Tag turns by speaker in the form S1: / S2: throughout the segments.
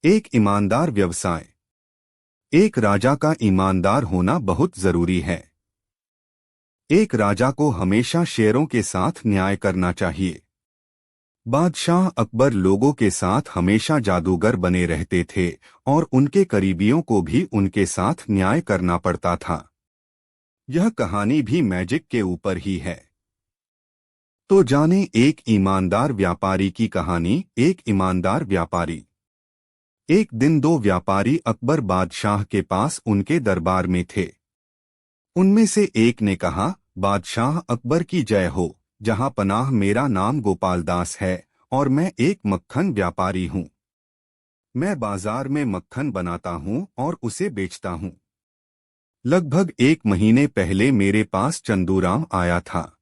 S1: एक ईमानदार व्यवसाय। एक राजा का ईमानदार होना बहुत जरूरी है। एक राजा को हमेशा शेरों के साथ न्याय करना चाहिए। बादशाह अकबर लोगों के साथ हमेशा जादूगर बने रहते थे और उनके करीबियों को भी उनके साथ न्याय करना पड़ता था। यह कहानी भी मैजिक के ऊपर ही है। तो जाने एक ईमानदार व्यापारी की कहानी। एक ईमानदार व्यापारी। एक दिन दो व्यापारी अकबर बादशाह के पास उनके दरबार में थे। उनमें से एक ने कहा, बादशाह अकबर की जय हो, जहां पनाह मेरा नाम गोपाल दास है और मैं एक मक्खन व्यापारी हूं। मैं बाजार में मक्खन बनाता हूं और उसे बेचता हूं। लगभग एक महीने पहले मेरे पास चंदूराम आया था।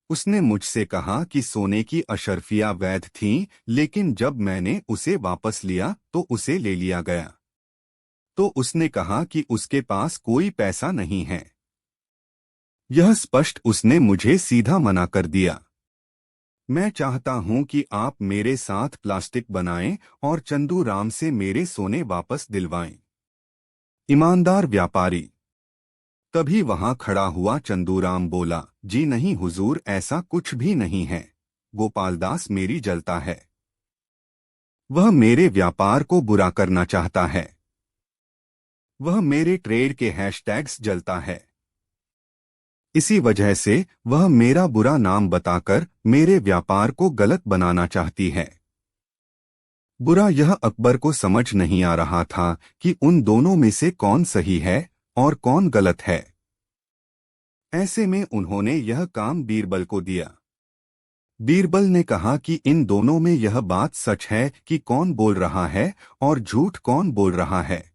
S1: उसने मुझसे कहा कि सोने की अशर्फियां वैध थीं, लेकिन जब मैंने उसे वापस लिया तो उसे ले लिया गया। तो उसने कहा कि उसके पास कोई पैसा नहीं है। यह स्पष्ट उसने मुझे सीधा मना कर दिया। मैं चाहता हूं कि आप मेरे साथ प्लास्टिक बनाएं और चंदूराम से मेरे सोने वापस दिलवाएं। ईमानदार व्यापारी। तभी वहां खड़ा हुआ चंदूराम बोला, जी नहीं हुजूर, ऐसा कुछ भी नहीं है। गोपालदास मेरी जलता है। वह मेरे व्यापार को बुरा करना चाहता है। वह मेरे ट्रेड के हैशटैग्स जलता है। इसी वजह से वह मेरा बुरा नाम बताकर मेरे व्यापार को गलत बनाना चाहती है। बुरा यह अकबर को समझ नहीं आ रहा था कि उन दोनों में से कौन सही है और कौन गलत है। ऐसे में उन्होंने यह काम बीरबल को दिया। बीरबल ने कहा कि इन दोनों में यह बात सच है कि कौन बोल रहा है और झूठ कौन बोल रहा है।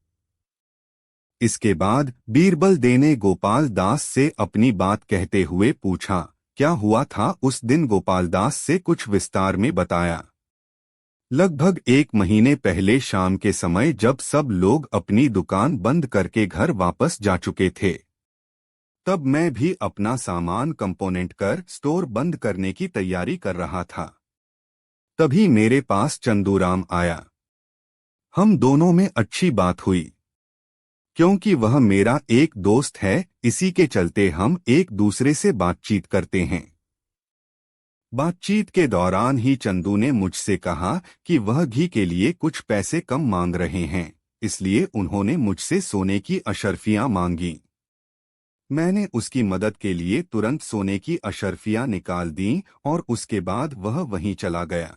S1: इसके बाद बीरबल ने गोपाल दास से अपनी बात कहते हुए पूछा, क्या हुआ था उस दिन। गोपाल दास से कुछ विस्तार में बताया। लगभग एक महीने पहले शाम के समय जब सब लोग अपनी दुकान बंद करके घर वापस जा चुके थे, तब मैं भी अपना सामान कंपोनेंट कर स्टोर बंद करने की तैयारी कर रहा था। तभी मेरे पास चंदूराम आया। हम दोनों में अच्छी बात हुई। क्योंकि वह मेरा एक दोस्त है, इसी के चलते हम एक दूसरे से बातचीत करते हैं। बातचीत के दौरान ही चंदू ने मुझसे कहा कि वह घी के लिए कुछ पैसे कम मांग रहे हैं, इसलिए उन्होंने मुझसे सोने की अशर्फियां मांगी। मैंने उसकी मदद के लिए तुरंत सोने की अशर्फियां निकाल दी और उसके बाद वह वहीं चला गया।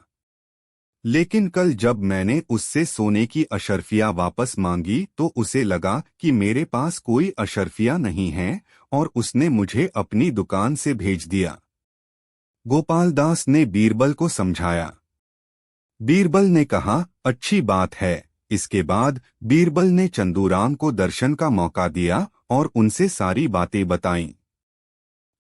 S1: लेकिन कल जब मैंने उससे सोने की अशर्फियां वापस मांगी तो उसे लगा कि मेरे पास कोई अशर्फियां नहीं हैं और उसने मुझे अपनी दुकान से भेज दिया। गोपाल दास ने बीरबल को समझाया। बीरबल ने कहा, अच्छी बात है। इसके बाद बीरबल ने चंदूराम को दर्शन का मौका दिया और उनसे सारी बातें बताईं।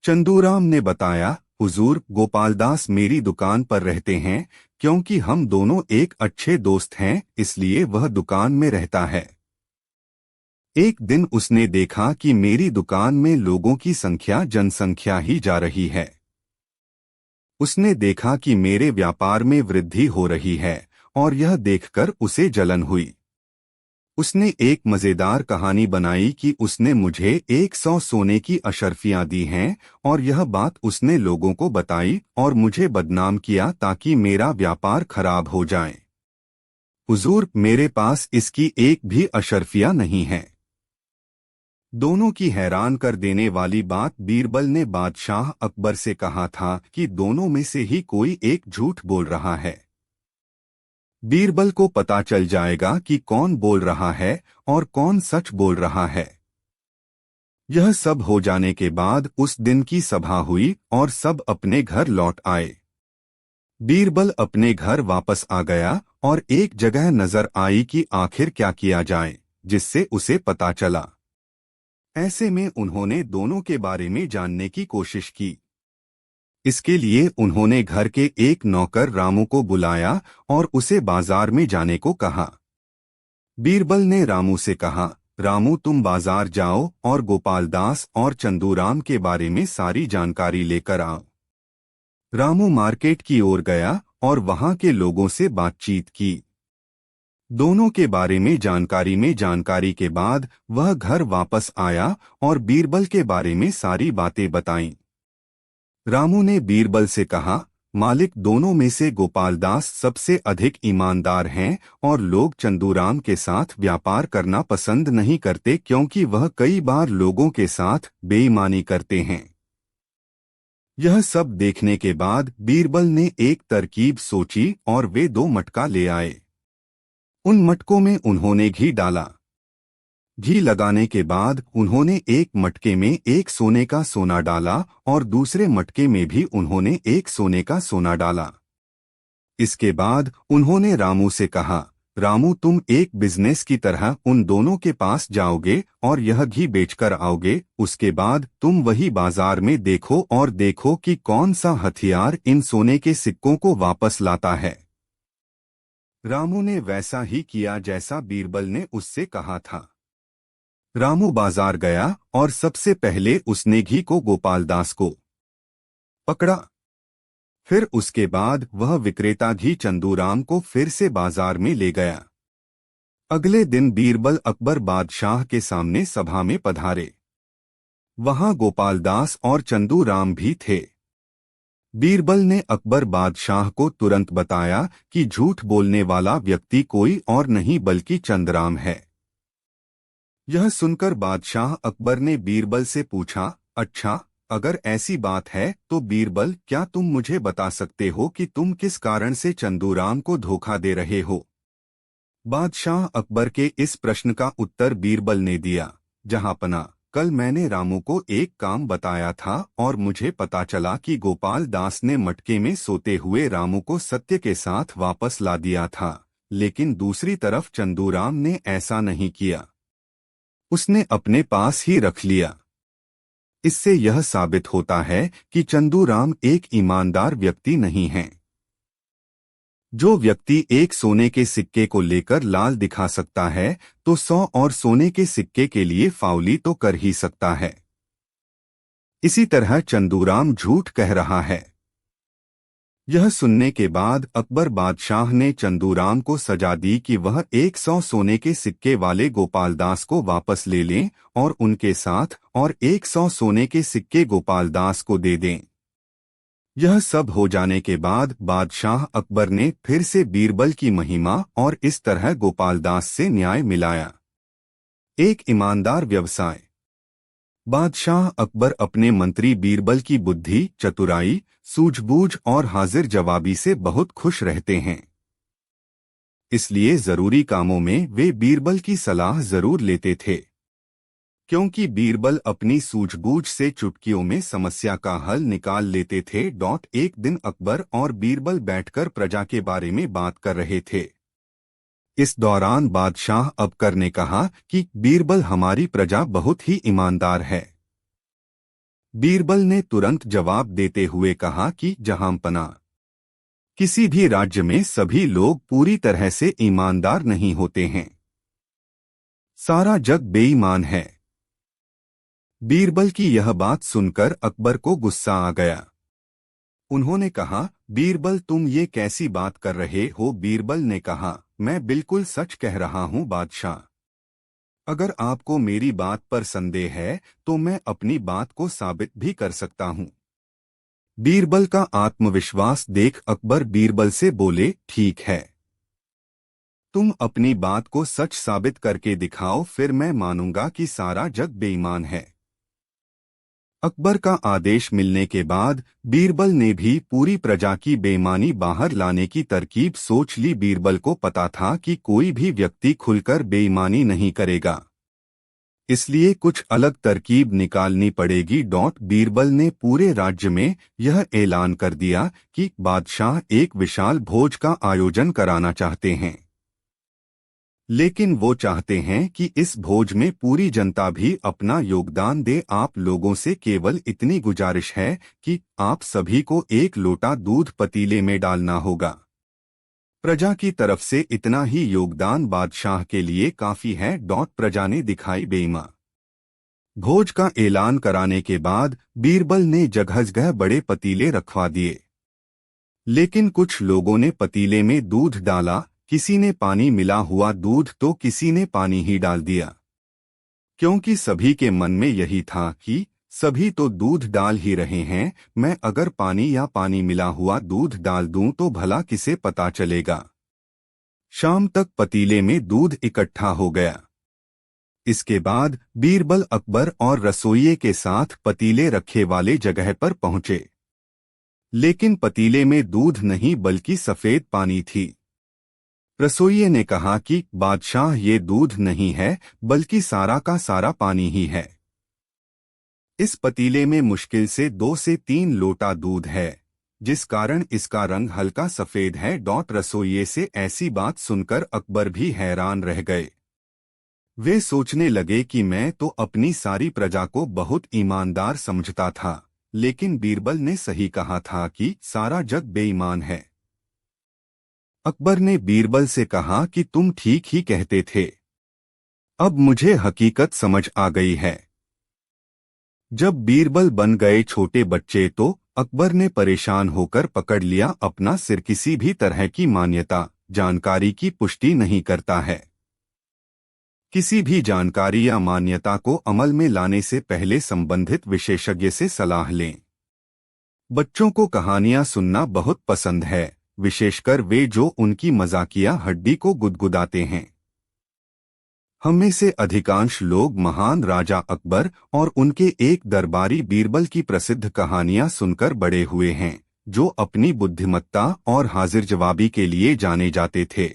S1: चंदूराम ने बताया, हुजूर, गोपालदास मेरी दुकान पर रहते हैं। क्योंकि हम दोनों एक अच्छे दोस्त हैं, इसलिए वह दुकान में रहता है। एक दिन उसने देखा कि मेरी दुकान में लोगों की संख्या जनसंख्या ही जा रही है। उसने देखा कि मेरे व्यापार में वृद्धि हो रही है और यह देखकर उसे जलन हुई। उसने एक मजेदार कहानी बनाई कि उसने मुझे 100 सोने की अशर्फियां दी हैं और यह बात उसने लोगों को बताई और मुझे बदनाम किया ताकि मेरा व्यापार खराब हो जाए। हुजूर, मेरे पास इसकी एक भी अशर्फिया नहीं है। दोनों की हैरान कर देने वाली बात, बीरबल ने बादशाह अकबर से कहा था कि दोनों में से ही कोई एक झूठ बोल रहा है। बीरबल को पता चल जाएगा कि कौन बोल रहा है और कौन सच बोल रहा है। यह सब हो जाने के बाद उस दिन की सभा हुई और सब अपने घर लौट आए। बीरबल अपने घर वापस आ गया और एक जगह नजर आई कि आखिर क्या किया जाए, जिससे उसे पता चला। ऐसे में उन्होंने दोनों के बारे में जानने की कोशिश की। इसके लिए उन्होंने घर के एक नौकर रामू को बुलाया और उसे बाजार में जाने को कहा। बीरबल ने रामू से कहा, रामू, तुम बाजार जाओ और गोपालदास और चंदूराम के बारे में सारी जानकारी लेकर आओ। रामू मार्केट की ओर गया और वहां के लोगों से बातचीत की। दोनों के बारे में जानकारी के बाद वह घर वापस आया और बीरबल के बारे में सारी बातें बताईं। रामू ने बीरबल से कहा, मालिक, दोनों में से गोपालदास सबसे अधिक ईमानदार हैं और लोग चंदूराम के साथ व्यापार करना पसंद नहीं करते क्योंकि वह कई बार लोगों के साथ बेईमानी करते हैं। यह सब देखने के बाद बीरबल ने एक तरकीब सोची और वे 2 मटका ले आए। उन मटकों में उन्होंने घी डाला। घी लगाने के बाद उन्होंने एक मटके में एक सोने का सोना डाला और दूसरे मटके में भी उन्होंने एक सोने का सोना डाला। इसके बाद उन्होंने रामू से कहा, रामू, तुम एक बिजनेस की तरह उन दोनों के पास जाओगे और यह घी बेचकर आओगे। उसके बाद तुम वही बाजार में देखो और देखो कि कौन सा हथियार इन सोने के सिक्कों को वापस लाता है। रामू ने वैसा ही किया जैसा बीरबल ने उससे कहा था। रामू बाजार गया और सबसे पहले उसने घी को गोपालदास को पकड़ा। फिर उसके बाद वह विक्रेता घी चंदूराम को फिर से बाजार में ले गया। अगले दिन बीरबल अकबर बादशाह के सामने सभा में पधारे। वहां गोपालदास और चंदूराम भी थे। बीरबल ने अकबर बादशाह को तुरंत बताया कि झूठ बोलने वाला व्यक्ति कोई और नहीं बल्कि चंदराम है। यह सुनकर बादशाह अकबर ने बीरबल से पूछा, अच्छा, अगर ऐसी बात है तो बीरबल, क्या तुम मुझे बता सकते हो कि तुम किस कारण से चंदूराम को धोखा दे रहे हो? बादशाह अकबर के इस प्रश्न का उत्तर बीरबल ने दिया, जहांपना, कल मैंने रामू को एक काम बताया था और मुझे पता चला कि गोपाल दास ने मटके में सोते हुए रामू को सत्य के साथ वापस ला दिया था, लेकिन दूसरी तरफ चंदूराम ने ऐसा नहीं किया। उसने अपने पास ही रख लिया। इससे यह साबित होता है कि चंदूराम एक ईमानदार व्यक्ति नहीं है। जो व्यक्ति एक सोने के सिक्के को लेकर लाल दिखा सकता है तो 100 और सोने के सिक्के के लिए फाउली तो कर ही सकता है। इसी तरह चंदूराम झूठ कह रहा है। यह सुनने के बाद अकबर बादशाह ने चंदूराम को सजा दी कि वह 100 सोने के सिक्के वाले गोपालदास को वापस ले लें और उनके साथ और 100 सोने के सिक्के गोपालदास को दे दें। यह सब हो जाने के बाद बादशाह अकबर ने फिर से बीरबल की महिमा और इस तरह गोपालदास से न्याय मिलाया। एक ईमानदार व्यवसाय। बादशाह अकबर अपने मंत्री बीरबल की बुद्धि, चतुराई, सूझबूझ और हाजिर जवाबी से बहुत खुश रहते हैं। इसलिए जरूरी कामों में वे बीरबल की सलाह जरूर लेते थे, क्योंकि बीरबल अपनी सूझबूझ से चुटकियों में समस्या का हल निकाल लेते थे। एक दिन अकबर और बीरबल बैठकर प्रजा के बारे में बात कर रहे थे। इस दौरान बादशाह अकबर ने कहा कि बीरबल, हमारी प्रजा बहुत ही ईमानदार है। बीरबल ने तुरंत जवाब देते हुए कहा कि जहांपना, किसी भी राज्य में सभी लोग पूरी तरह से ईमानदार नहीं होते हैं। सारा जग बेईमान है। बीरबल की यह बात सुनकर अकबर को गुस्सा आ गया। उन्होंने कहा, बीरबल, तुम ये कैसी बात कर रहे हो? बीरबल ने कहा, मैं बिल्कुल सच कह रहा हूँ बादशाह। अगर आपको मेरी बात पर संदेह है तो मैं अपनी बात को साबित भी कर सकता हूँ। बीरबल का आत्मविश्वास देख अकबर बीरबल से बोले, ठीक है, तुम अपनी बात को सच साबित करके दिखाओ, फिर मैं मानूंगा कि सारा जग बेईमान है। अकबर का आदेश मिलने के बाद बीरबल ने भी पूरी प्रजा की बेईमानी बाहर लाने की तरकीब सोच ली। बीरबल को पता था कि कोई भी व्यक्ति खुलकर बेईमानी नहीं करेगा, इसलिए कुछ अलग तरकीब निकालनी पड़ेगी। बीरबल ने पूरे राज्य में यह ऐलान कर दिया कि बादशाह एक विशाल भोज का आयोजन कराना चाहते हैं, लेकिन वो चाहते हैं कि इस भोज में पूरी जनता भी अपना योगदान दे। आप लोगों से केवल इतनी गुजारिश है कि आप सभी को एक लोटा दूध पतीले में डालना होगा। प्रजा की तरफ से इतना ही योगदान बादशाह के लिए काफी है। प्रजा ने दिखाई बेईमान। भोज का ऐलान कराने के बाद बीरबल ने जगह बड़े पतीले रखवा दिए, लेकिन कुछ लोगों ने पतीले में दूध डाला किसी ने पानी मिला हुआ दूध तो किसी ने पानी ही डाल दिया, क्योंकि सभी के मन में यही था कि सभी तो दूध डाल ही रहे हैं, मैं अगर पानी या पानी मिला हुआ दूध डाल दूं तो भला किसे पता चलेगा। शाम तक पतीले में दूध इकट्ठा हो गया। इसके बाद बीरबल अकबर और रसोइये के साथ पतीले रखे वाले जगह पर पहुंचे, लेकिन पतीले में दूध नहीं बल्कि सफेद पानी थी। रसोइये ने कहा कि बादशाह, ये दूध नहीं है बल्कि सारा का सारा पानी ही है। इस पतीले में मुश्किल से 2 से 3 लोटा दूध है, जिस कारण इसका रंग हल्का सफेद है। रसोइये से ऐसी बात सुनकर अकबर भी हैरान रह गए। वे सोचने लगे कि मैं तो अपनी सारी प्रजा को बहुत ईमानदार समझता था, लेकिन बीरबल ने सही कहा था कि सारा जग बेईमान है। अकबर ने बीरबल से कहा कि तुम ठीक ही कहते थे, अब मुझे हकीकत समझ आ गई है। जब बीरबल बन गए छोटे बच्चे तो अकबर ने परेशान होकर पकड़ लिया अपना सिर। किसी भी तरह की मान्यता जानकारी की पुष्टि नहीं करता है। किसी भी जानकारी या मान्यता को अमल में लाने से पहले संबंधित विशेषज्ञ से सलाह लें। बच्चों को कहानियां सुनना बहुत पसंद है, विशेषकर वे जो उनकी मजाकिया हड्डी को गुदगुदाते हैं। हम में से अधिकांश लोग महान राजा अकबर और उनके एक दरबारी बीरबल की प्रसिद्ध कहानियां सुनकर बड़े हुए हैं, जो अपनी बुद्धिमत्ता और हाजिर जवाबी के लिए जाने जाते थे।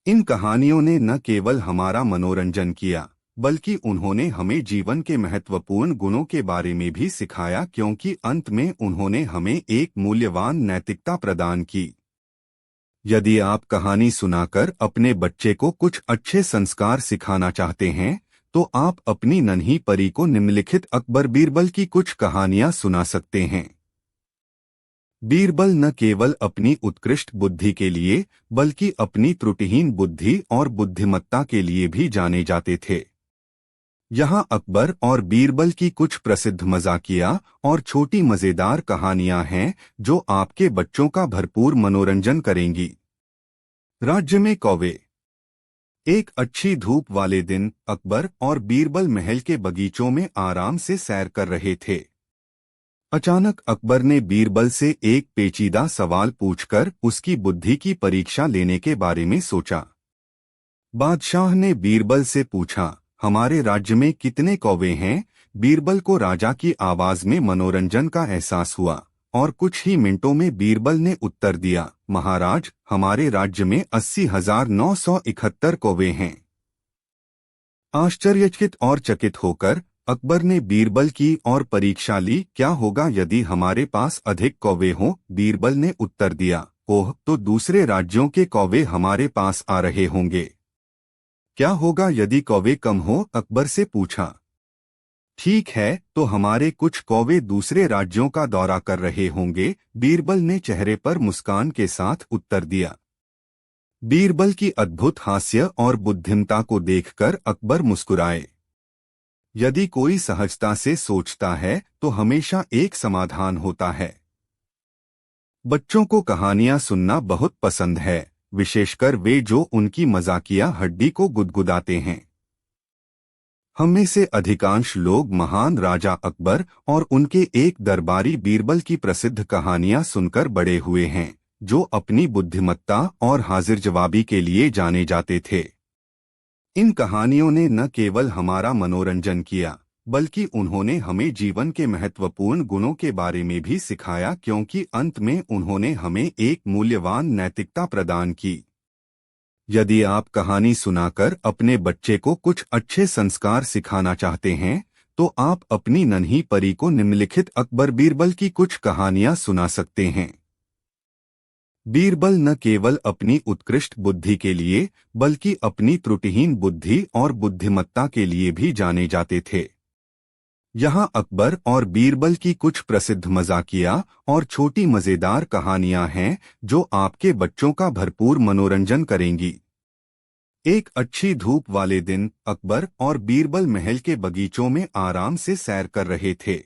S1: इन कहानियों ने न केवल हमारा मनोरंजन किया, बल्कि उन्होंने हमें जीवन के महत्वपूर्ण गुणों के बारे में भी सिखाया, क्योंकि अंत में उन्होंने हमें एक मूल्यवान नैतिकता प्रदान की। यदि आप कहानी सुनाकर अपने बच्चे को कुछ अच्छे संस्कार सिखाना चाहते हैं, तो आप अपनी नन्ही परी को निम्नलिखित अकबर बीरबल की कुछ कहानियां सुना सकते हैं। बीरबल न केवल अपनी उत्कृष्ट बुद्धि के लिए, बल्कि अपनी त्रुटिहीन बुद्धि और बुद्धिमत्ता के लिए भी जाने जाते थे। यहाँ अकबर और बीरबल की कुछ प्रसिद्ध मजाकिया और छोटी मजेदार कहानियां हैं, जो आपके बच्चों का भरपूर मनोरंजन करेंगी। राज्य में कौवे। एक अच्छी धूप वाले दिन अकबर और बीरबल महल के बगीचों में आराम से सैर कर रहे थे। अचानक अकबर ने बीरबल से एक पेचीदा सवाल पूछकर उसकी बुद्धि की परीक्षा लेने के बारे में सोचा। बादशाह ने बीरबल से पूछा, हमारे राज्य में कितने कौवे हैं? बीरबल को राजा की आवाज में मनोरंजन का एहसास हुआ और कुछ ही मिनटों में बीरबल ने उत्तर दिया, महाराज, हमारे राज्य में 80,971 कौवे हैं। आश्चर्यचकित और चकित होकर अकबर ने बीरबल की और परीक्षा ली, क्या होगा यदि हमारे पास अधिक कौवे हों? बीरबल ने उत्तर दिया, ओह, तो दूसरे राज्यों के कौवे हमारे पास आ रहे होंगे। क्या होगा यदि कौवे कम हो? अकबर से पूछा। ठीक है, तो हमारे कुछ कौवे दूसरे राज्यों का दौरा कर रहे होंगे। बीरबल ने चेहरे पर मुस्कान के साथ उत्तर दिया। बीरबल की अद्भुत हास्य और बुद्धिमत्ता को देखकर अकबर मुस्कुराए। यदि कोई सहजता से सोचता है तो हमेशा एक समाधान होता है। बच्चों को कहानियां सुनना बहुत पसंद है, विशेषकर वे जो उनकी मजाकिया हड्डी को गुदगुदाते हैं। हम में से अधिकांश लोग महान राजा अकबर और उनके एक दरबारी बीरबल की प्रसिद्ध कहानियां सुनकर बड़े हुए हैं, जो अपनी बुद्धिमत्ता और हाजिर जवाबी के लिए जाने जाते थे। इन कहानियों ने न केवल हमारा मनोरंजन किया, बल्कि उन्होंने हमें जीवन के महत्वपूर्ण गुणों के बारे में भी सिखाया, क्योंकि अंत में उन्होंने हमें एक मूल्यवान नैतिकता प्रदान की। यदि आप कहानी सुनाकर अपने बच्चे को कुछ अच्छे संस्कार सिखाना चाहते हैं, तो आप अपनी नन्ही परी को निम्नलिखित अकबर बीरबल की कुछ कहानियां सुना सकते हैं। बीरबल न केवल अपनी उत्कृष्ट बुद्धि के लिए, बल्कि अपनी त्रुटिहीन बुद्धि और बुद्धिमत्ता के लिए भी जाने जाते थे। यहाँ अकबर और बीरबल की कुछ प्रसिद्ध मजाकिया और छोटी मजेदार कहानियां हैं, जो आपके बच्चों का भरपूर मनोरंजन करेंगी। एक अच्छी धूप वाले दिन अकबर और बीरबल महल के बगीचों में आराम से सैर कर रहे थे।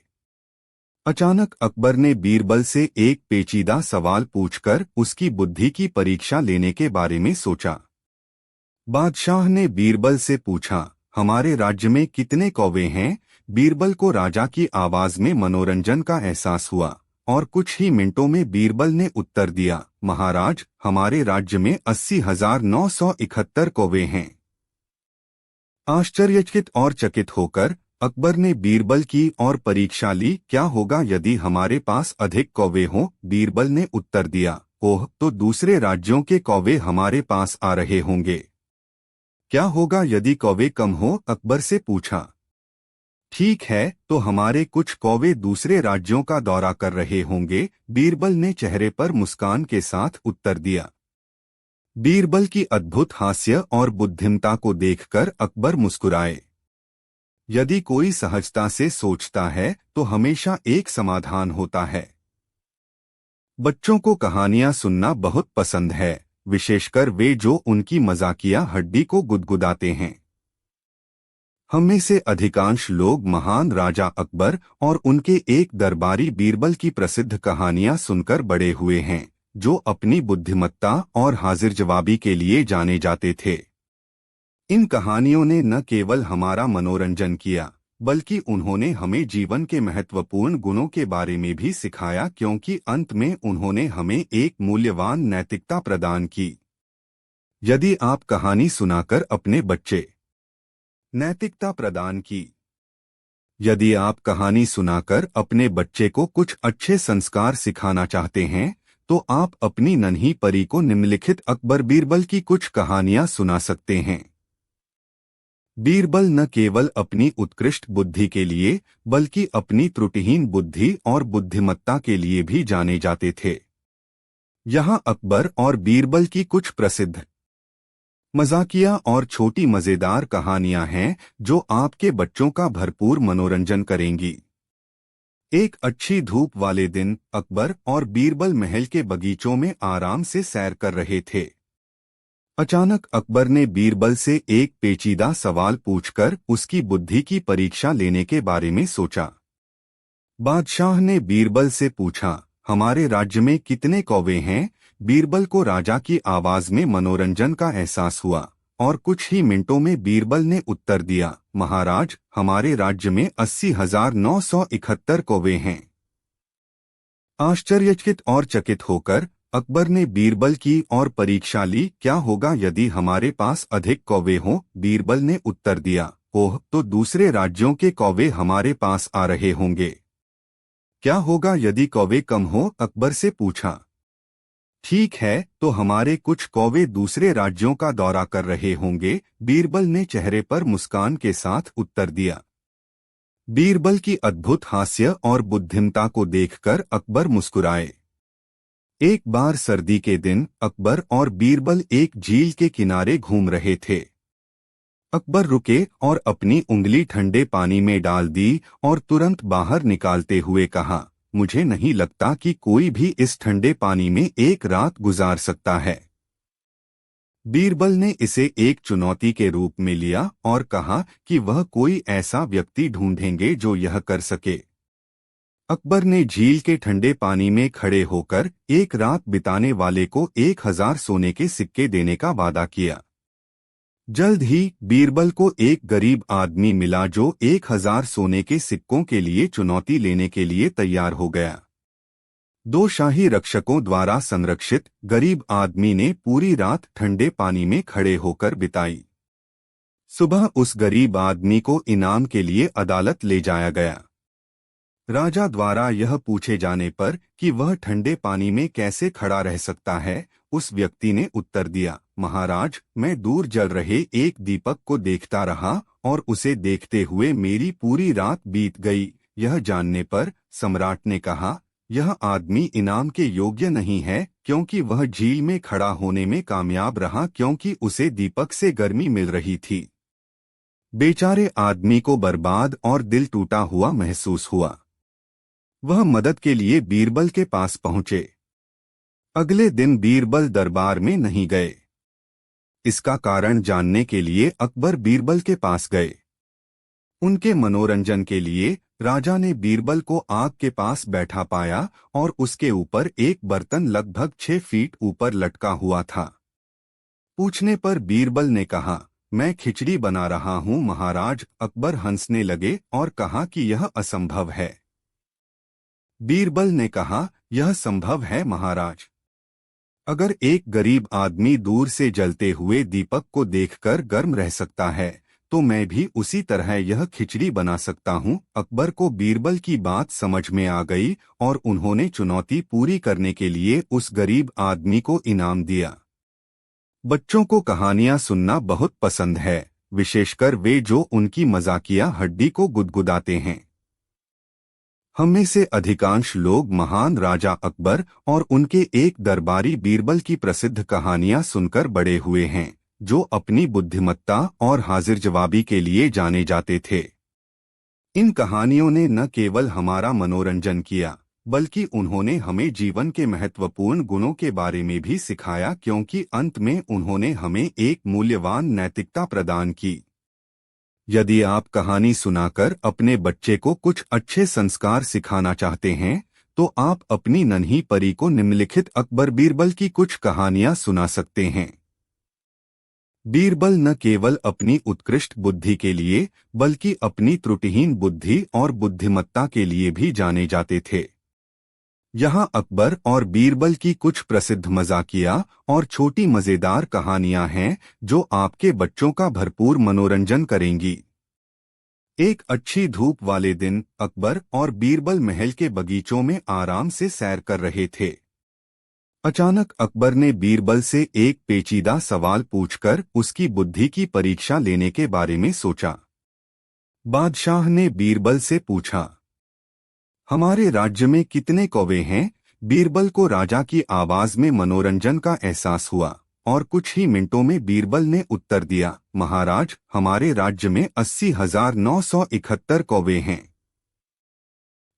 S1: अचानक अकबर ने बीरबल से एक पेचीदा सवाल पूछकर उसकी बुद्धि की परीक्षा लेने के बारे में सोचा। बादशाह ने बीरबल से पूछा, हमारे राज्य में कितने कौवे हैं? बीरबल को राजा की आवाज में मनोरंजन का एहसास हुआ और कुछ ही मिनटों में बीरबल ने उत्तर दिया, महाराज, हमारे राज्य में 80,971 कौवे हैं। आश्चर्यचकित और चकित होकर अकबर ने बीरबल की और परीक्षा ली, क्या होगा यदि हमारे पास अधिक कौवे हों? बीरबल ने उत्तर दिया, ओह, तो दूसरे राज्यों के कौवे हमारे पास आ रहे होंगे। क्या होगा यदि कौवे कम हो? अकबर से पूछा। ठीक है, तो हमारे कुछ कौवे दूसरे राज्यों का दौरा कर रहे होंगे। बीरबल ने चेहरे पर मुस्कान के साथ उत्तर दिया। बीरबल की अद्भुत हास्य और बुद्धिमता को देखकर अकबर मुस्कुराए। यदि कोई सहजता से सोचता है तो हमेशा एक समाधान होता है। बच्चों को कहानियां सुनना बहुत पसंद है, विशेषकर वे जो उनकी मजाकिया हड्डी को गुदगुदाते हैं। हम में से अधिकांश लोग महान राजा अकबर और उनके एक दरबारी बीरबल की प्रसिद्ध कहानियां सुनकर बड़े हुए हैं, जो अपनी बुद्धिमत्ता और हाजिर जवाबी के लिए जाने जाते थे। इन कहानियों ने न केवल हमारा मनोरंजन किया, बल्कि उन्होंने हमें जीवन के महत्वपूर्ण गुणों के बारे में भी सिखाया, क्योंकि अंत में उन्होंने हमें एक मूल्यवान नैतिकता प्रदान की। यदि आप कहानी सुनाकर अपने बच्चे नैतिकता प्रदान की यदि आप कहानी सुनाकर अपने बच्चे को कुछ अच्छे संस्कार सिखाना चाहते हैं, तो आप अपनी नन्ही परी को निम्नलिखित अकबर बीरबल की कुछ कहानियां सुना सकते हैं। बीरबल न केवल अपनी उत्कृष्ट बुद्धि के लिए, बल्कि अपनी त्रुटिहीन बुद्धि और बुद्धिमत्ता के लिए भी जाने जाते थे। यहाँ अकबर और बीरबल की कुछ प्रसिद्ध मजाकिया और छोटी मजेदार कहानियां हैं, जो आपके बच्चों का भरपूर मनोरंजन करेंगी। एक अच्छी धूप वाले दिन अकबर और बीरबल महल के बगीचों में आराम से सैर कर रहे थे। अचानक अकबर ने बीरबल से एक पेचीदा सवाल पूछकर उसकी बुद्धि की परीक्षा लेने के बारे में सोचा। बादशाह ने बीरबल से पूछा, हमारे राज्य में कितने कौवे हैं? बीरबल को राजा की आवाज में मनोरंजन का एहसास हुआ और कुछ ही मिनटों में बीरबल ने उत्तर दिया, महाराज, हमारे राज्य में 80,971 कौवे हैं। आश्चर्यचकित और चकित होकर अकबर ने बीरबल की और परीक्षा ली, क्या होगा यदि हमारे पास अधिक कौवे हों? बीरबल ने उत्तर दिया, ओह, तो दूसरे राज्यों के कौवे हमारे पास आ रहे होंगे। क्या होगा यदि कौवे कम हो? अकबर से पूछा। ठीक है, तो हमारे कुछ कौवे दूसरे राज्यों का दौरा कर रहे होंगे। बीरबल ने चेहरे पर मुस्कान के साथ उत्तर दिया। बीरबल की अद्भुत हास्य और बुद्धिमता को देखकर अकबर मुस्कुराए। एक बार सर्दी के दिन अकबर और बीरबल एक झील के किनारे घूम रहे थे। अकबर रुके और अपनी उंगली ठंडे पानी में डाल दी और तुरंत बाहर निकालते हुए कहा, मुझे नहीं लगता कि कोई भी इस ठंडे पानी में एक रात गुजार सकता है। बीरबल ने इसे एक चुनौती के रूप में लिया और कहा कि वह कोई ऐसा व्यक्ति ढूंढेंगे जो यह कर सके। अकबर ने झील के ठंडे पानी में खड़े होकर एक रात बिताने वाले को 1000 सोने के सिक्के देने का वादा किया। जल्द ही बीरबल को एक गरीब आदमी मिला जो 1000 सोने के सिक्कों के लिए चुनौती लेने के लिए तैयार हो गया। 2 शाही रक्षकों द्वारा संरक्षित गरीब आदमी ने पूरी रात ठंडे पानी में खड़े होकर बिताई। सुबह उस गरीब आदमी को इनाम के लिए अदालत ले जाया गया। राजा द्वारा यह पूछे जाने पर कि वह ठंडे पानी में कैसे खड़ा रह सकता है, उस व्यक्ति ने उत्तर दिया, महाराज, मैं दूर जल रहे एक दीपक को देखता रहा और उसे देखते हुए मेरी पूरी रात बीत गई। यह जानने पर सम्राट ने कहा, यह आदमी इनाम के योग्य नहीं है, क्योंकि वह झील में खड़ा होने में कामयाब रहा, क्योंकि उसे दीपक से गर्मी मिल रही थी। बेचारे आदमी को बर्बाद और दिल टूटा हुआ महसूस हुआ। वह मदद के लिए बीरबल के पास पहुंचे। अगले दिन बीरबल दरबार में नहीं गए। इसका कारण जानने के लिए अकबर बीरबल के पास गए। उनके मनोरंजन के लिए राजा ने बीरबल को आग के पास बैठा पाया और उसके ऊपर एक बर्तन लगभग 6 फीट ऊपर लटका हुआ था। पूछने पर बीरबल ने कहा, मैं खिचड़ी बना रहा हूं महाराज। अकबर हंसने लगे और कहा कि यह असंभव है। बीरबल ने कहा, यह संभव है महाराज। अगर एक गरीब आदमी दूर से जलते हुए दीपक को देखकर गर्म रह सकता है, तो मैं भी उसी तरह यह खिचड़ी बना सकता हूं। अकबर को बीरबल की बात समझ में आ गई और उन्होंने चुनौती पूरी करने के लिए उस गरीब आदमी को इनाम दिया। बच्चों को कहानियां सुनना बहुत पसंद है, विशेषकर वे जो उनकी मजाकिया हड्डी को गुदगुदाते हैं। हम में से अधिकांश लोग महान राजा अकबर और उनके एक दरबारी बीरबल की प्रसिद्ध कहानियां सुनकर बड़े हुए हैं, जो अपनी बुद्धिमत्ता और हाजिर जवाबी के लिए जाने जाते थे। इन कहानियों ने न केवल हमारा मनोरंजन किया, बल्कि उन्होंने हमें जीवन के महत्वपूर्ण गुणों के बारे में भी सिखाया, क्योंकि अंत में उन्होंने हमें एक मूल्यवान नैतिकता प्रदान की। यदि आप कहानी सुनाकर अपने बच्चे को कुछ अच्छे संस्कार सिखाना चाहते हैं, तो आप अपनी नन्ही परी को निम्नलिखित अकबर बीरबल की कुछ कहानियां सुना सकते हैं। बीरबल न केवल अपनी उत्कृष्ट बुद्धि के लिए, बल्कि अपनी त्रुटिहीन बुद्धि और बुद्धिमत्ता के लिए भी जाने जाते थे। यहाँ अकबर और बीरबल की कुछ प्रसिद्ध मजाकिया और छोटी मजेदार कहानियां हैं, जो आपके बच्चों का भरपूर मनोरंजन करेंगी। एक अच्छी धूप वाले दिन अकबर और बीरबल महल के बगीचों में आराम से सैर कर रहे थे। अचानक अकबर ने बीरबल से एक पेचीदा सवाल पूछकर उसकी बुद्धि की परीक्षा लेने के बारे में सोचा। बादशाह ने बीरबल से पूछा, हमारे राज्य में कितने कौवे हैं? बीरबल को राजा की आवाज में मनोरंजन का एहसास हुआ और कुछ ही मिनटों में बीरबल ने उत्तर दिया, महाराज, हमारे राज्य में 80,971 कौवे हैं।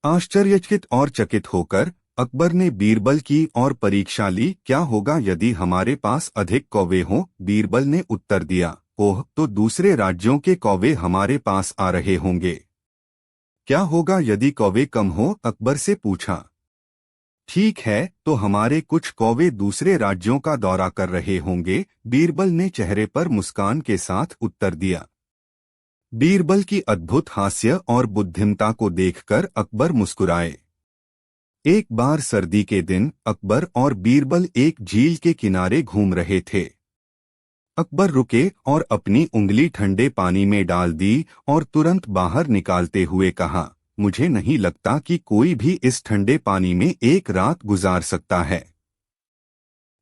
S1: आश्चर्यचकित और चकित होकर अकबर ने बीरबल की और परीक्षा ली, क्या होगा यदि हमारे पास अधिक कौवे हों? बीरबल ने उत्तर दिया, ओह, तो दूसरे राज्यों के कौवे हमारे पास आ रहे होंगे। क्या होगा यदि कौवे कम हो? अकबर से पूछा। ठीक है, तो हमारे कुछ कौवे दूसरे राज्यों का दौरा कर रहे होंगे। बीरबल ने चेहरे पर मुस्कान के साथ उत्तर दिया। बीरबल की अद्भुत हास्य और बुद्धिमत्ता को देखकर अकबर मुस्कुराए। एक बार सर्दी के दिन अकबर और बीरबल एक झील के किनारे घूम रहे थे। अकबर रुके और अपनी उंगली ठंडे पानी में डाल दी और तुरंत बाहर निकालते हुए कहा, मुझे नहीं लगता कि कोई भी इस ठंडे पानी में एक रात गुजार सकता है।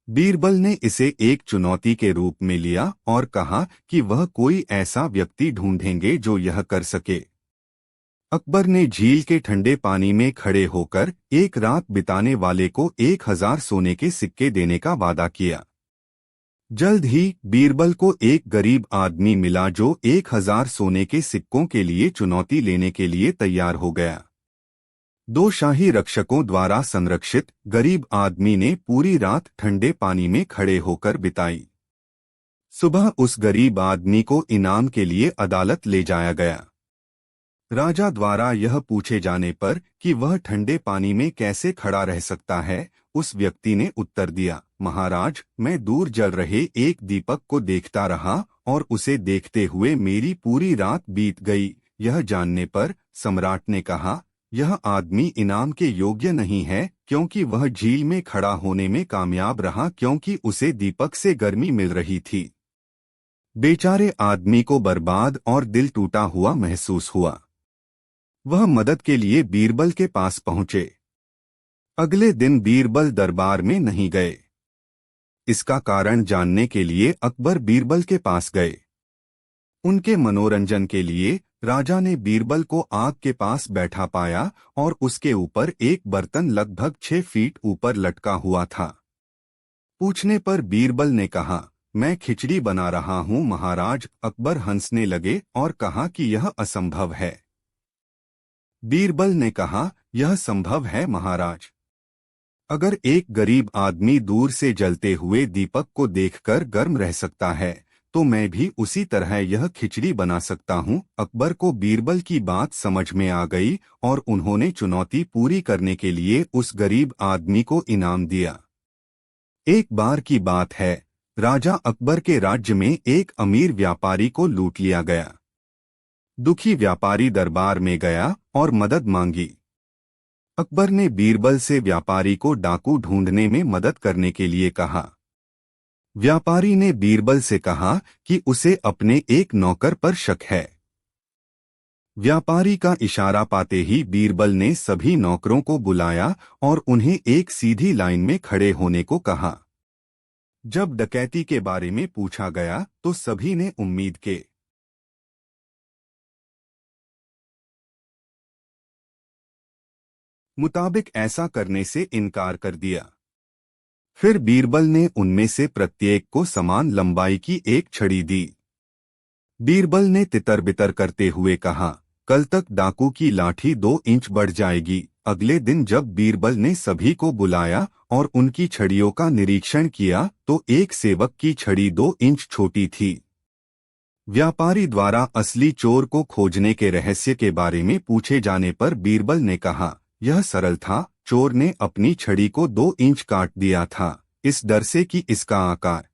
S1: बीरबल ने इसे एक चुनौती के रूप में लिया और कहा कि वह कोई ऐसा व्यक्ति ढूंढेंगे जो यह कर सके। अकबर ने झील के ठंडे पानी में खड़े होकर एक रात बिताने वाले को 1000 सोने के सिक्के देने का वादा किया। जल्द ही बीरबल को एक गरीब आदमी मिला जो 1000 सोने के सिक्कों के लिए चुनौती लेने के लिए तैयार हो गया। 2 शाही रक्षकों द्वारा संरक्षित गरीब आदमी ने पूरी रात ठंडे पानी में खड़े होकर बिताई। सुबह उस गरीब आदमी को इनाम के लिए अदालत ले जाया गया। राजा द्वारा यह पूछे जाने पर कि वह ठंडे पानी में कैसे खड़ा रह सकता है, उस व्यक्ति ने उत्तर दिया, महाराज, मैं दूर जल रहे एक दीपक को देखता रहा और उसे देखते हुए मेरी पूरी रात बीत गई। यह जानने पर सम्राट ने कहा, यह आदमी इनाम के योग्य नहीं है, क्योंकि वह झील में खड़ा होने में कामयाब रहा क्योंकि उसे दीपक से गर्मी मिल रही थी। बेचारे आदमी को बर्बाद और दिल टूटा हुआ महसूस हुआ। वह मदद के लिए बीरबल के पास पहुंचे। अगले दिन बीरबल दरबार में नहीं गए। इसका कारण जानने के लिए अकबर बीरबल के पास गए। उनके मनोरंजन के लिए राजा ने बीरबल को आग के पास बैठा पाया और उसके ऊपर एक बर्तन लगभग 6 फीट ऊपर लटका हुआ था। पूछने पर बीरबल ने कहा, मैं खिचड़ी बना रहा हूं महाराज। अकबर हंसने लगे और कहा कि यह असंभव है। बीरबल ने कहा, यह संभव है महाराज। अगर एक गरीब आदमी दूर से जलते हुए दीपक को देखकर गर्म रह सकता है, तो मैं भी उसी तरह यह खिचड़ी बना सकता हूँ। अकबर को बीरबल की बात समझ में आ गई और उन्होंने चुनौती पूरी करने के लिए उस गरीब आदमी को इनाम दिया। एक बार की बात है, राजा अकबर के राज्य में एक अमीर व्यापारी को लूट लिया गया। दुखी व्यापारी दरबार में गया और मदद मांगी। अकबर ने बीरबल से व्यापारी को डाकू ढूंढने में मदद करने के लिए कहा। व्यापारी ने बीरबल से कहा कि उसे अपने एक नौकर पर शक है। व्यापारी का इशारा पाते ही बीरबल ने सभी नौकरों को बुलाया और उन्हें एक सीधी लाइन में खड़े होने को कहा। जब डकैती के बारे में पूछा गया तो सभी ने उम्मीद के मुताबिक ऐसा करने से इनकार कर दिया। फिर बीरबल ने उनमें से प्रत्येक को समान लंबाई की एक छड़ी दी। बीरबल ने तितर बितर करते हुए कहा, कल तक डाकू की लाठी 2 इंच बढ़ जाएगी। अगले दिन जब बीरबल ने सभी को बुलाया और उनकी छड़ियों का निरीक्षण किया तो एक सेवक की छड़ी 2 इंच छोटी थी। व्यापारी द्वारा असली चोर को खोजने के रहस्य के बारे में पूछे जाने पर बीरबल ने कहा, यह सरल था। चोर ने अपनी छड़ी को 2 इंच काट दिया था, इस डर से कि इसका आकार।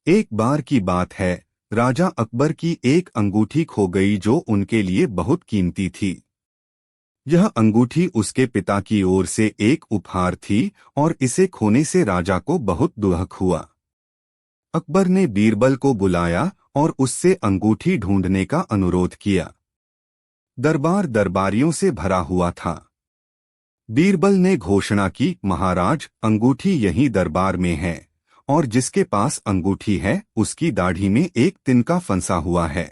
S1: एक बार की बात है, राजा अकबर की एक अंगूठी खो गई जो उनके लिए बहुत कीमती थी। यह अंगूठी उसके पिता की ओर से एक उपहार थी और इसे खोने से राजा को बहुत दुख हुआ। अकबर ने बीरबल को बुलाया और उससे अंगूठी ढूंढने का अनुरोध किया। दरबार दरबारियों से भरा हुआ था। बीरबल ने घोषणा की, महाराज, अंगूठी यहीं दरबार में है और जिसके पास अंगूठी है उसकी दाढ़ी में एक तिनका फंसा हुआ है।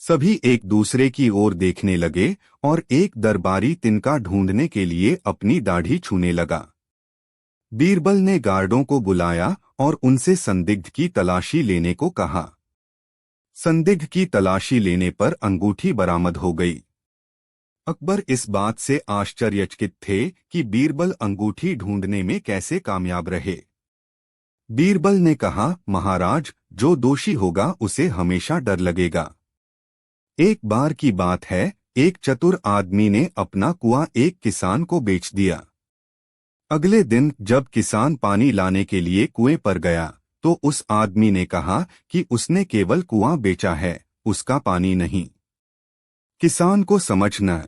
S1: सभी एक दूसरे की ओर देखने लगे और एक दरबारी तिनका ढूंढने के लिए अपनी दाढ़ी छूने लगा। बीरबल ने गार्डों को बुलाया और उनसे संदिग्ध की तलाशी लेने को कहा। संदिग्ध की तलाशी लेने पर अंगूठी बरामद हो गई। अकबर इस बात से आश्चर्यचकित थे कि बीरबल अंगूठी ढूंढने में कैसे कामयाब रहे। बीरबल ने कहा, महाराज, जो दोषी होगा उसे हमेशा डर लगेगा। एक बार की बात है, एक चतुर आदमी ने अपना कुआं एक किसान को बेच दिया। अगले दिन जब किसान पानी लाने के लिए कुएं पर गया तो उस आदमी ने कहा कि उसने केवल कुआं बेचा है, उसका पानी नहीं। किसान को समझ न